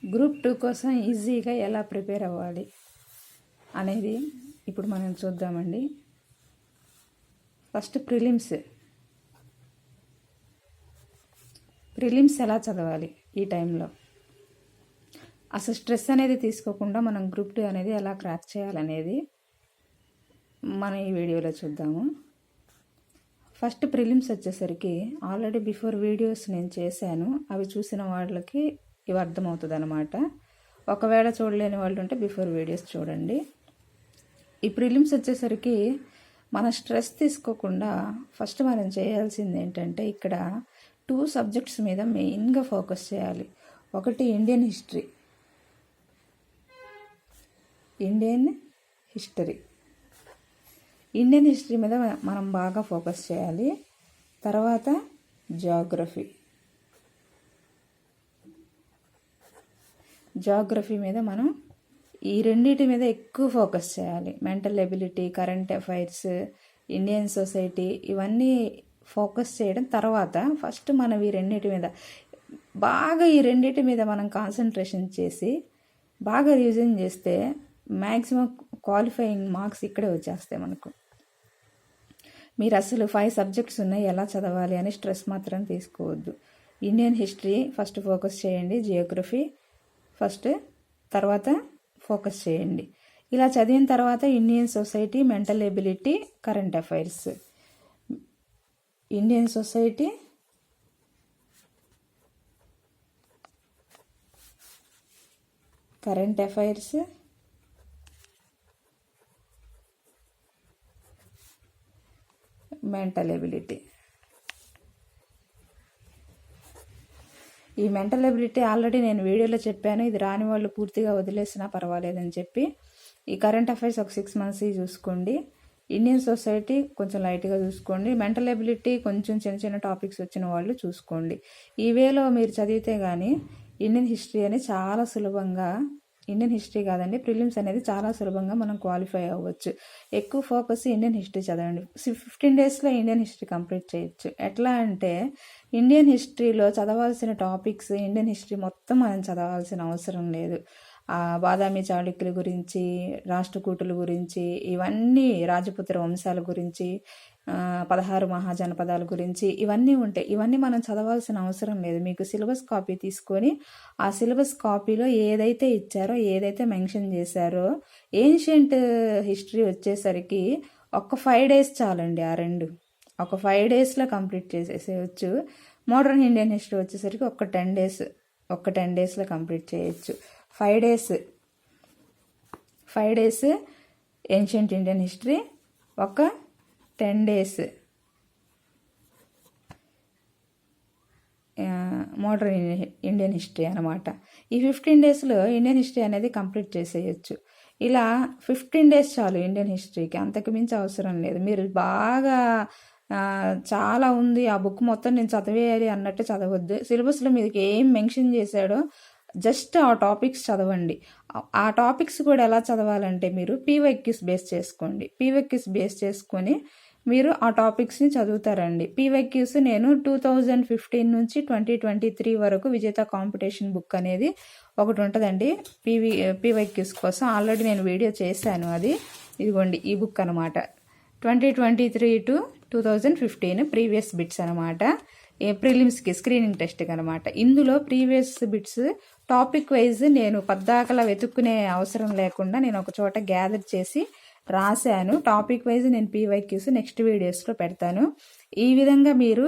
Group 2 కోసం ఈజీగా ఎలా ప్రిపేర్ అవ్వాలి అనేది ఇప్పుడు మనం చూద్దామండి. ఫస్ట్ ప్రిలిమ్స్ ఎలా చదవాలి ఈ టైంలో, అసలు స్ట్రెస్ అనేది తీసుకోకుండా మనం గ్రూప్ 2 అనేది ఎలా క్రాక్ చేయాలనేది మనం ఈ వీడియోలో చూద్దాము. ఫస్ట్ ప్రిలిమ్స్ వచ్చేసరికి ఆల్రెడీ బిఫోర్ వీడియోస్ నేను చేశాను, అవి చూసిన వాళ్ళకి ఇవి అర్థమవుతుంది అనమాట. ఒకవేళ చూడలేని వాళ్ళు ఉంటే బిఫోర్ వీడియోస్ చూడండి. ఈ ప్రిలిమ్స్ వచ్చేసరికి మన స్ట్రెస్ తీసుకోకుండా ఫస్ట్ మనం చేయాల్సింది ఏంటంటే, ఇక్కడ 2 సబ్జెక్ట్స్ మీద మెయిన్గా ఫోకస్ చేయాలి. ఒకటి ఇండియన్ హిస్టరీ మీద మనం బాగా ఫోకస్ చేయాలి. తర్వాత జాగ్రఫీ మీద మనం ఈ రెండింటి మీద ఎక్కువ ఫోకస్ చేయాలి. Mental ability, current affairs, Indian society, ఇవన్నీ ఫోకస్ చేయడం తర్వాత ఫస్ట్ మనం ఈ రెండింటి మీద మనం కాన్సన్ట్రేషన్ చేసి బాగా రివిజన్ చేస్తే మ్యాక్సిమం క్వాలిఫైయింగ్ మార్క్స్ ఇక్కడే వచ్చేస్తాయి మనకు. మీరు అసలు 5 సబ్జెక్ట్స్ ఉన్నాయి, ఎలా చదవాలి అని స్ట్రెస్ మాత్రం తీసుకోవద్దు. ఇండియన్ హిస్టరీ ఫస్ట్ ఫోకస్ చేయండి, జియోగ్రఫీ ఫస్ట్ తర్వాత ఫోకస్ చేయండి. ఇలా చదివిన తర్వాత Indian society, mental ability, current affairs, Indian society, current affairs, mental ability. ఈ మెంటల్ ఎబిలిటీ ఆల్రెడీ నేను వీడియోలో చెప్పాను, ఇది రాని వాళ్ళు పూర్తిగా వదిలేసినా పర్వాలేదని చెప్పి. ఈ కరెంట్ అఫైర్స్ ఒక 6 మంత్స్ చూసుకోండి, ఇండియన్ సొసైటీ కొంచెం లైట్గా చూసుకోండి, మెంటల్ ఎబిలిటీ కొంచెం చిన్న చిన్న టాపిక్స్ వచ్చిన వాళ్ళు చూసుకోండి. ఈ వేలో మీరు చదివితే కానీ ఇండియన్ హిస్టరీ కాదండి, ప్రిలిమ్స్ అనేది చాలా సులభంగా మనం క్వాలిఫై అవ్వచ్చు. ఎక్కువ ఫోకస్ ఇండియన్ హిస్టరీ చదవండి. 15 డేస్లో ఇండియన్ హిస్టరీ కంప్లీట్ చేయొచ్చు. ఎట్లా అంటే, ఇండియన్ హిస్టరీలో చదవాల్సిన టాపిక్స్ ఇండియన్ హిస్టరీ మొత్తం మనం చదవాల్సిన అవసరం లేదు. బాదామి చాళుక్యుల గురించి, రాష్ట్రకూటుల గురించి, ఇవన్నీ రాజపుత్ర వంశాల గురించి, 16 మహాజనపదాల గురించి ఇవన్నీ ఉంటాయి. ఇవన్నీ మనం చదవాల్సిన అవసరం లేదు. మీకు సిలబస్ కాపీ తీసుకొని ఆ సిలబస్ కాపీలో ఏదైతే ఇచ్చారో, ఏదైతే మెన్షన్ చేశారో, ఏన్షియంట్ హిస్టరీ వచ్చేసరికి ఒక 5 డేస్ చాలండి. ఒక 5 డేస్లో కంప్లీట్ చేసేసేయచ్చు. మోడర్న్ ఇండియన్ హిస్టరీ వచ్చేసరికి ఒక 10 డేస్లో కంప్లీట్ చేయొచ్చు. 5 డేస్ ఏన్షియంట్ ఇండియన్ హిస్టరీ, ఒక 10 డేస్ మోడర్న్ ఇండియన్ హిస్టరీ అనమాట. ఈ 15 డేస్లో ఇండియన్ హిస్టరీ అనేది కంప్లీట్ చేసేయచ్చు. ఇలా 15 డేస్ చాలు ఇండియన్ హిస్టరీకి, అంతకు మించి అవసరం లేదు. మీరు బాగా చాలా ఉంది, ఆ బుక్ మొత్తం నేను చదివేయాలి అన్నట్టు చదవద్దు. సిలబస్లో మీకు ఏం మెన్షన్ చేశాడో జస్ట్ ఆ టాపిక్స్ చదవండి. ఆ టాపిక్స్ కూడా ఎలా చదవాలంటే, మీరు పీవైక్యూస్ బేస్ చేసుకొని మీరు ఆ టాపిక్స్ని చదువుతారండి. పీవైక్యూస్ నేను 2015 నుంచి 2023 వరకు విజేత కాంపిటీషన్ బుక్ అనేది ఒకటి ఉంటుందండి. పీవైక్యూస్ కోసం ఆల్రెడీ నేను వీడియో చేశాను. ఇదిగోండి ఈ బుక్ అనమాట. 2023 to 2015 ప్రీవియస్ బిట్స్ అనమాట. ప్రిలిమ్స్కి స్క్రీనింగ్ టెస్ట్కి అనమాట. ఇందులో ప్రీవియస్ బిట్స్ టాపిక్ వైజ్ నేను పద్దాకలా వెతుక్కునే అవసరం లేకుండా నేను ఒక చోట గ్యాదర్ చేసి రాశాను. టాపిక్ వైజ్ నేను పీవైక్యూస్ నెక్స్ట్ వీడియోస్లో పెడతాను. ఈ విధంగా మీరు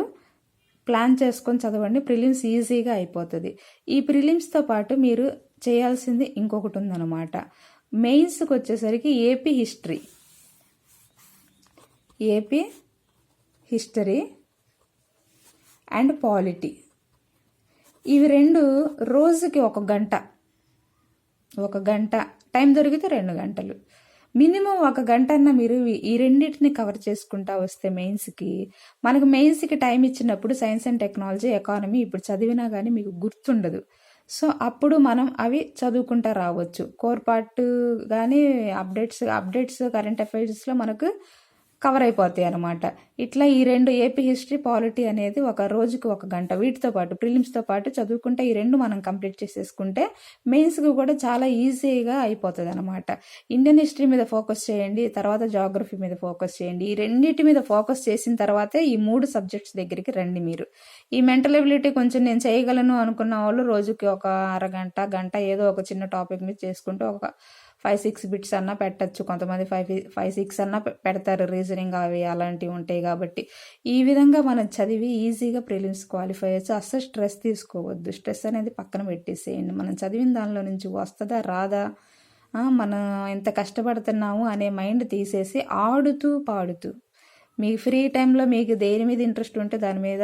ప్లాన్ చేసుకొని చదవండి, ప్రిలిమ్స్ ఈజీగా అయిపోతుంది. ఈ ప్రిలిమ్స్తో పాటు మీరు చేయాల్సింది ఇంకొకటి ఉందన్నమాట. మెయిన్స్కి వచ్చేసరికి ఏపీ హిస్టరీ అండ్ పాలిటీ, ఇవి 2 రోజుకి ఒక గంట టైం దొరికితే 2 గంటలు మినిమం 1 గంట అన్న మీరు ఈ రెండింటిని కవర్ చేసుకుంటా వస్తే మెయిన్స్కి టైం ఇచ్చినప్పుడు సైన్స్ అండ్ టెక్నాలజీ, ఎకానమీ ఇప్పుడు చదివినా కానీ మీకు గుర్తుండదు. సో అప్పుడు మనం అవి చదువుకుంటా రావచ్చు. కోర్ పార్ట్ కానీ అప్డేట్స్ కరెంట్ అఫైర్స్లో మనకు కవర్ అయిపోతాయి అనమాట. ఇట్లా ఈ 2 ఏపీ హిస్టరీ, పాలిటీ అనేది ఒక రోజుకి 1 గంట వీటితో పాటు ప్రిలిమ్స్తో పాటు చదువుకుంటే ఈ 2 మనం కంప్లీట్ చేసేసుకుంటే మెయిన్స్కి కూడా చాలా ఈజీగా అయిపోతుంది అనమాట. ఇండియన్ హిస్టరీ మీద ఫోకస్ చేయండి, తర్వాత జాగ్రఫీ మీద ఫోకస్ చేయండి. ఈ రెండింటి మీద ఫోకస్ చేసిన తర్వాతే ఈ 3 సబ్జెక్ట్స్ దగ్గరికి రండి మీరు. ఈ మెంటల్ ఎబిలిటీ కొంచెం నేను చేయగలను అనుకున్న వాళ్ళు రోజుకి ఒక అరగంట, గంట ఏదో ఒక చిన్న టాపిక్ మీద చేసుకుంటూ ఒక 5-6 బిట్స్ అన్నా పెట్టచ్చు. కొంతమంది 5-6 అన్నా పెడతారు, రీజనింగ్ అవి అలాంటివి ఉంటాయి కాబట్టి. ఈ విధంగా మనం చదివి ఈజీగా ప్రిలిమ్స్ క్వాలిఫై అయ్యచ్చు. అస్సలు స్ట్రెస్ తీసుకోవద్దు. స్ట్రెస్ అనేది పక్కన పెట్టేసేయండి. మనం చదివిన దానిలో నుంచి వస్తుందా రాదా, మనం ఎంత కష్టపడుతున్నాము అనే మైండ్ తీసేసి ఆడుతూ పాడుతూ మీ ఫ్రీ టైంలో మీకు దేని మీద ఇంట్రెస్ట్ ఉంటే దాని మీద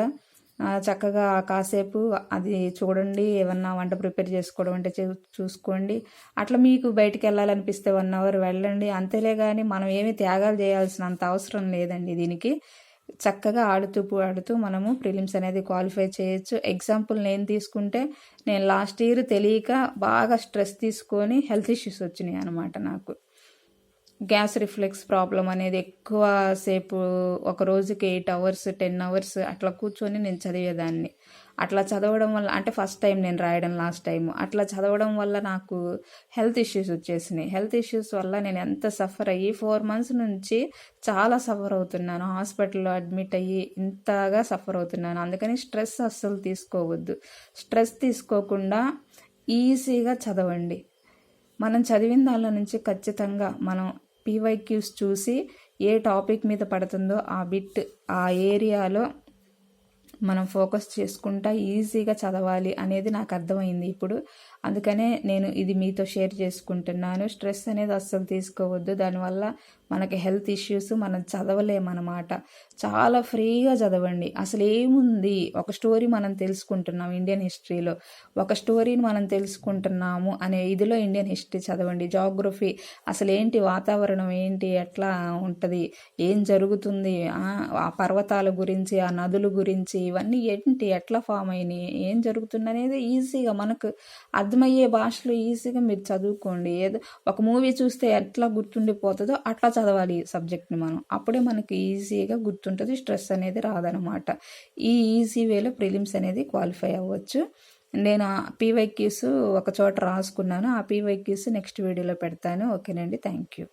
చక్కగా కాసేపు అది చూడండి. ఏమన్నా వంట ప్రిపేర్ చేసుకోవడం అంటే చూసుకోండి. అట్లా మీకు బయటికి వెళ్ళాలనిపిస్తే 1 అవర్ వెళ్ళండి. అంతేలే కానీ మనం ఏమి త్యాగాలు చేయాల్సినంత అవసరం లేదండి దీనికి. చక్కగా ఆడుతూ పాడుతూ మనము ప్రిలిమ్స్ అనేది క్వాలిఫై చేయొచ్చు. ఎగ్జాంపుల్ నేను తీసుకుంటే నేను లాస్ట్ ఇయర్ తెలియక బాగా స్ట్రెస్ తీసుకొని హెల్త్ ఇష్యూస్ వచ్చినాయి అనమాట. నాకు గ్యాస్ రిఫ్లెక్స్ ప్రాబ్లం అనేది ఎక్కువ సేపు ఒక రోజుకి 8 అవర్స్ 10 అవర్స్ అట్లా కూర్చొని నేను చదివేదాన్ని. అట్లా చదవడం వల్ల అంటే ఫస్ట్ టైం నేను రాయడం, లాస్ట్ టైం అట్లా చదవడం వల్ల నాకు హెల్త్ ఇష్యూస్ వచ్చేసినాయి. హెల్త్ ఇష్యూస్ వల్ల నేను ఎంత సఫర్ అయ్యి 4 months నుంచి చాలా సఫర్ అవుతున్నాను. హాస్పిటల్లో అడ్మిట్ అయ్యి ఇంతగా సఫర్ అవుతున్నాను. అందుకని స్ట్రెస్ అస్సలు తీసుకోవద్దు. స్ట్రెస్ తీసుకోకుండా ఈజీగా చదవండి. మనం చదివిన దానిలో నుంచి ఖచ్చితంగా మనం పీవైక్యూస్ చూసి ఏ టాపిక్ మీద పడుతుందో ఆ బిట్ ఆ ఏరియాలో మనం ఫోకస్ చేసుకుంటా ఈజీగా చదవాలి అనేది నాకు అర్థమైంది ఇప్పుడు. అందుకనే నేను ఇది మీతో షేర్ చేసుకుంటున్నాను. స్ట్రెస్ అనేది అస్సలు తీసుకోవద్దు. దానివల్ల మనకి హెల్త్ ఇష్యూస్, మనం చదవలేమన్నమాట. చాలా ఫ్రీగా చదవండి. అసలు ఏముంది, ఒక స్టోరీ మనం తెలుసుకుంటున్నాం ఇండియన్ హిస్టరీలో, ఒక స్టోరీని మనం తెలుసుకుంటున్నాము అనే ఇదిలో ఇండియన్ హిస్టరీ చదవండి. జాగ్రఫీ అసలు ఏంటి, వాతావరణం ఏంటి, ఎట్లా ఉంటుంది, ఏం జరుగుతుంది, ఆ పర్వతాల గురించి, ఆ నదుల గురించి, ఇవన్నీ ఏంటి, ఎట్లా ఫామ్ అయినాయి, ఏం జరుగుతుంది అనేది ఈజీగా మనకు అర్థమయ్యే భాషలో ఈజీగా మీరు చదువుకోండి. ఏదో ఒక మూవీ చూస్తే ఎట్లా గుర్తుండిపోతుందో అట్లా చదవాలి ఈ సబ్జెక్ట్ని మనం. అప్పుడే మనకి ఈజీగా గుర్తుంటుంది, స్ట్రెస్ అనేది రాదనమాట. ఈ ఈజీ వేలో ప్రిలిమ్స్ అనేది క్వాలిఫై అవ్వచ్చు. నేను పీవైక్యూస్ ఒక చోట రాసుకున్నాను. ఆ పీవైక్యూస్ నెక్స్ట్ వీడియోలో పెడతాను. ఓకేనండి, థ్యాంక్ యూ.